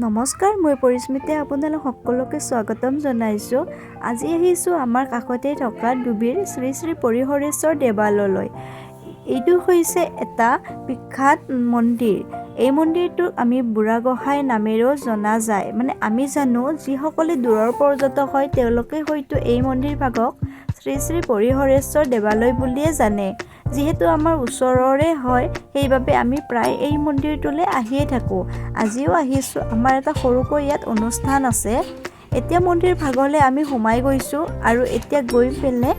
নমস্কাৰ, মই পৰিস্মিতে আপোনালোক সকলোকে স্বাগতম জনাইছোঁ। আজি আহিছোঁ আমাৰ কাষতে থকা ডুবিৰ শ্ৰী শ্ৰী পৰিহৰেশ্বৰ দেৱালয়লৈ। এইটো হৈছে এটা বিখ্যাত মন্দিৰ। এই মন্দিৰটোক আমি বুঢ়া গোঁসাই নামেৰেও জনা যায়। আমি জানো যিসকলে দূৰৰ পৰ্যটক হয় তেওঁলোকে হয়তো এই মন্দিৰভাগক শ্ৰী শ্ৰী পৰিহৰেশ্বৰ দেৱালয় বুলিয়ে জানে। যিহেতু আমাৰ ওচৰৰে হয় সেইবাবে আমি প্ৰায় এই মন্দিৰটোলৈ আহিয়ে থাকোঁ। আজিও আহিছোঁ, আমাৰ এটা সৰুকৈ ইয়াত অনুষ্ঠান আছে। এতিয়া মন্দিৰ ভাগলৈ আমি সোমাই গৈছোঁ আৰু এতিয়া গৈ পেলাই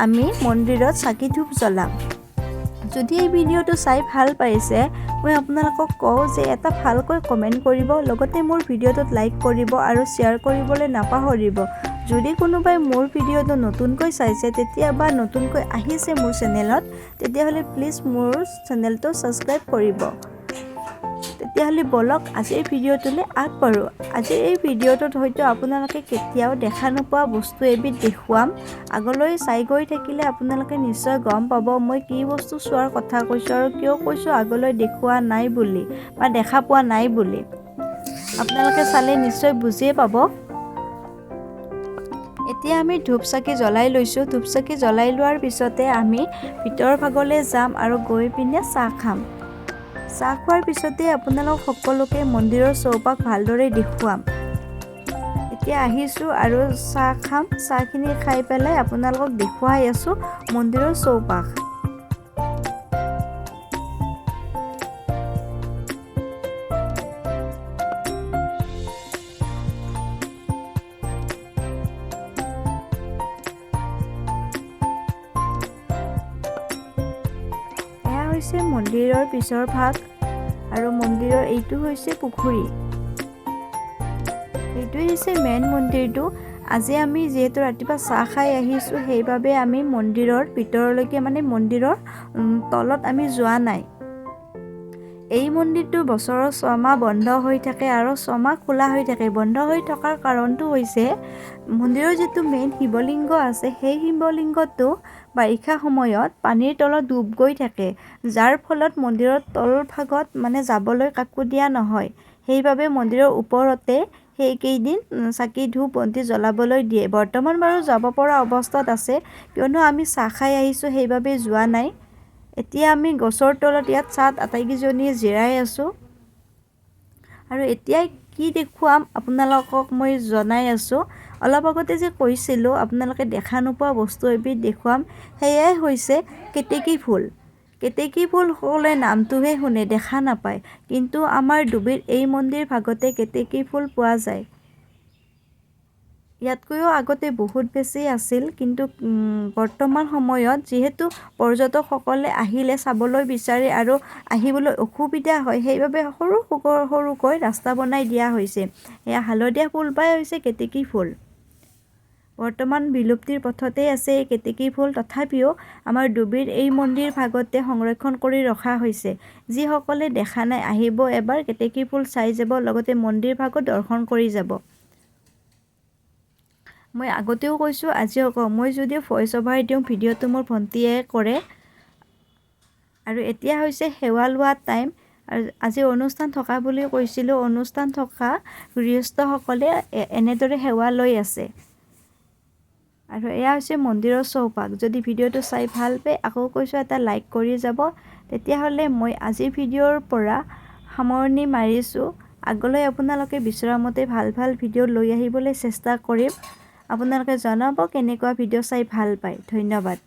আমি মন্দিৰত চাকি ধূপ জ্বলাম। যদি এই ভিডিঅ'টো চাই ভাল পাইছে, মই আপোনালোকক কওঁ যে এটা ভালকৈ কমেণ্ট কৰিব, লগতে মোৰ ভিডিঅ'টোত লাইক কৰিব আৰু শ্বেয়াৰ কৰিবলৈ নাপাহৰিব। যদি কোনোবাই মোৰ ভিডিঅ'টো নতুনকৈ চাইছে বা নতুনকৈ আহিছে মোৰ চেনেলত, তেতিয়াহ'লে প্লিজ মোৰ চেনেলটো ছাবস্ক্ৰাইব কৰিব। তেতিয়াহ'লে বলক আজিৰ ভিডিঅ'টোলৈ আগবাঢ়োঁ। আজিৰ এই ভিডিঅ'টোত হয়তো আপোনালোকে কেতিয়াও দেখা নোপোৱা বস্তু এবিধ দেখুৱাম। আগলৈ চাই গৈ থাকিলে আপোনালোকে নিশ্চয় গম পাব মই কি বস্তু চোৱাৰ কথা কৈছোঁ আৰু কিয় কৈছোঁ আগলৈ দেখুওৱা নাই বুলি বা দেখা পোৱা নাই বুলি। আপোনালোকে চালে নিশ্চয় বুজিয়ে পাব। এতিয়া আমি ধূপ চাকি জ্বলাই লৈছোঁ। ধূপ চাকি জ্বলাই লোৱাৰ পিছতে আমি ভিতৰৰ ভাগলৈ যাম আৰু গৈ পিনে চাহ খাম। চাহ খোৱাৰ পিছতে আপোনালোক সকলোকে মন্দিৰৰ চৌপাশ ভালদৰে দেখুৱাম। এতিয়া আহিছোঁ আৰু চাহ খাম। চাহখিনি খাই পেলাই আপোনালোকক দেখুৱাই আছোঁ মন্দিৰৰ চৌপাশ। হৈছে মন্দিৰৰ পিছৰ ভাগ আৰু মন্দিৰৰ এইটো হৈছে পুখুৰী। এইটোৱে হৈছে মেইন মন্দিৰটো। আজি আমি যিহেতু ৰাতিপুৱা চাহ খাই আহিছোঁ সেইবাবে আমি মন্দিৰৰ ভিতৰলৈকে মন্দিৰৰ তলত আমি যোৱা নাই। এই মন্দিৰটো বছৰৰ 6 মাহ বন্ধ হৈ থাকে আৰু 6 মাহ খোলা হৈ থাকে। বন্ধ হৈ থকাৰ কাৰণটো হৈছে মন্দিৰৰ যিটো মেইন শিৱলিংগ আছে সেই শিৱলিংগটো বাৰিষা সময়ত পানীৰ তলত ডুব গৈ থাকে, যাৰ ফলত মন্দিৰৰ তলভাগত যাবলৈ কাকো দিয়া নহয়। সেইবাবে মন্দিৰৰ ওপৰতে সেইকেইদিন চাকি ধূপ বন্তি জ্বলাবলৈ দিয়ে। বৰ্তমান বাৰু যাব পৰা অৱস্থাত আছে, কিয়নো আমি চাহ খাই আহিছোঁ সেইবাবে যোৱা নাই। এতিয়া আমি গছৰ তলত ইয়াত ছাত আটাইকেইজনীয়ে জিৰাই আছোঁ আৰু এতিয়া কি দেখুৱাম আপোনালোকক মই জনাই আছোঁ। অলপ আগতে যে কৈছিলোঁ আপোনালোকে দেখা নোপোৱা বস্তু এবিধ দেখুৱাম, সেয়াই হৈছে কেতেকী ফুল। কেতেকী ফুল সকলোৱে নামটোহে শুনে, দেখা নাপায়, কিন্তু আমাৰ ডুবিৰ এই মন্দিৰ ভাগতে কেতেকী ফুল পোৱা যায়। ইয়াতকৈও আগতে বহুত বেছি আছিল, কিন্তু বৰ্তমান সময়ত যিহেতু পৰ্যটকসকলে আহিলে চাবলৈ বিচাৰে আৰু আহিবলৈ অসুবিধা হয়, সেইবাবে সৰুকৈ ৰাস্তা বনাই দিয়া হৈছে। এয়া হালধীয়া ফুলপাহ হৈছে কেতেকী ফুল। বৰ্তমান বিলুপ্তিৰ পথতেই আছে এই কেতেকী ফুল, তথাপিও আমাৰ ডুবিৰ এই মন্দিৰ ভাগতে সংৰক্ষণ কৰি ৰখা হৈছে। যিসকলে দেখা নাই আহিব এবাৰ, কেতেকী ফুল চাই যাব, লগতে মন্দিৰ ভাগত দৰ্শন কৰি যাব। মই আগতেও কৈছোঁ আজিও কওঁ, মই যদিও ভইচ অভাৰ দিওঁ ভিডিঅ'টো মোৰ ভণ্টীয়ে কৰে। আৰু এতিয়া হৈছে সেৱা লোৱা টাইম। আৰু আজি অনুষ্ঠান থকা বুলি কৈছিলোঁ, অনুষ্ঠান থকা গৃহস্থসকলে এনেদৰে সেৱা লৈ আছে। আৰু এয়া হৈছে মন্দিৰৰ চৌপাশ। যদি ভিডিঅ'টো চাই ভাল পায় আকৌ কৈছোঁ এটা লাইক কৰি যাব। তেতিয়াহ'লে মই আজিৰ ভিডিঅ'ৰ পৰা সামৰণি মাৰিছোঁ। আগলৈ আপোনালোকে বিচৰা মতে ভাল ভিডিঅ' লৈ আহিবলৈ চেষ্টা কৰিম। আপোনালোকে জনাব কেনেকুৱা ভিডিঅ' চাই ভাল পায়। ধন্যবাদ।